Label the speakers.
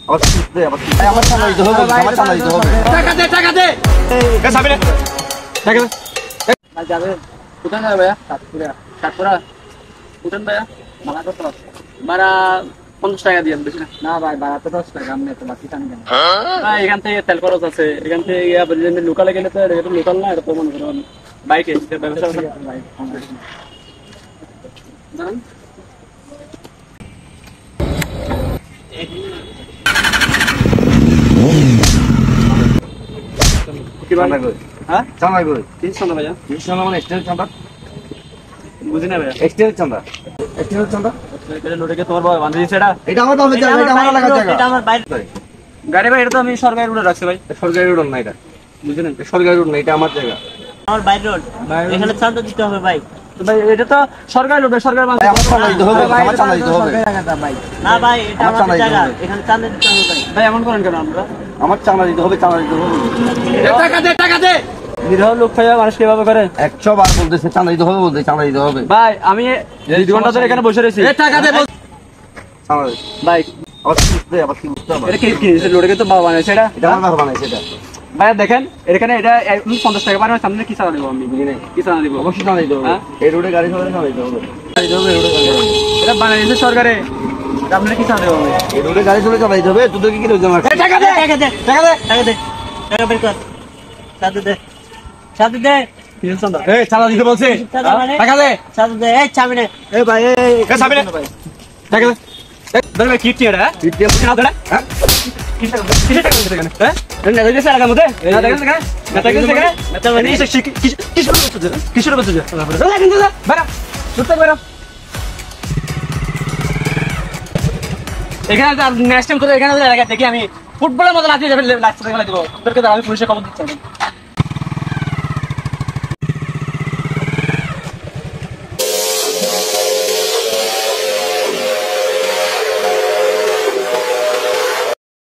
Speaker 1: আমার চাঁদা দিতে হবে, আমার চাঁদা দিতে হবে।
Speaker 2: টাকা দে এ সাবিনা টাকা দে ভাই যাবে কোথায় যাবে ভাইয়া সাতপুরা কোথায় ভাইয়া ভাড়া কত ভাড়া 50 টাকা দিয়ে বেশি না ভাই ভাড়া তো 10 টাকা আমি তো বাকি টানি কেন ভাই এখান থেকে তেল খরচ আছে এখান থেকে লোকালে গেলে তো এটা লোকাল না এটা তো মনে করুন বাইকে ব্যবসা ভাই জানেন কি বানা কই হ্যাঁ চাঁদা কই কি চাঁদা ভাইয়া কি চাঁদা মানে এক্সটেন্ড চাঁদা বুঝি না ভাইয়া এক্সটেন্ড চাঁদা এটা লোডে কে তোমার বাবা বাঁধে দিছে এটা আমার বাবা জায়গা এটা আমার লাগা জায়গা এটা আমার বাইরে গাড়ি ভাই এটা তো আমি সরকারি রোডে রাখছি ভাই সরকারি রোড না এটা বুঝেন সরকারি রোড না এটা আমার জায়গা আমার বাইরে রোড এখানে চাঁদা দিতে হবে ভাই ভাই এটা তো সরকারি রোড সরকার বাঁধে আমার চাঁদা দিতে হবে আমার চাঁদা দিতে হবে না ভাই এটা আমার জায়গা এখানে চাঁদা দিতে হবে ভাই ভাই এমন করেন কেন আমরা আমার চাঁদা দিতে হবে টাকা দে নিরহ লোক খাইয়া মানুষ কিভাবে করে 100 বার বলতেছে চাঁদা দিতে হবে বলতে চাঁদা দিতে হবে ভাই আমি 2 ঘন্টা ধরে এখানে বসে রয়েছি টাকা দে চাঁদা দে ভাই আবার কি বুঝতে হবে এটা কি লোডে তো বাবা বানাইছে এটা আমার বাবা বানাইছে এটা ভাই দেখেন এখানে এটা 50 টাকা বানানো সামনে কি চাঁদা দেব আমি বুঝি না কি চাঁদা দেব অবশ্যই চাঁদা দিতে হবে এই রোডে গাড়ি চলে চাঁদা দিতে হবে এটা বানাইছে সরকারে সামনে কি চাঁদা দেব আমি এই রোডে গাড়ি চলে চাঁদা দিতে হবে তুই কি কি জমা টাকা দে টাকা বের কর চাঁদা দে কি চাঁদা এই চাঁদা দিতে বলছে টাকা দে চাঁদা দে এই চাবি নে এই ভাই এই চাবি নে টাকা দে ধর ভাই কিট এটা কিট না ধরে হ্যাঁ কি টাকা দিতে কেন হ্যাঁ না দিতে স্যার আগামতে না দেখেন না দেখেন না তো মানে কিশোর বলছো না কিন্তু বেরা সুতে বেরা এখানে নেক্সট টাইম করে এখানে লাগা দেখি আমি ফুটবলের মতো লাগিয়ে যাবে লাগছে দেব তোরকে আমি পুলিশে খবর দিচ্ছি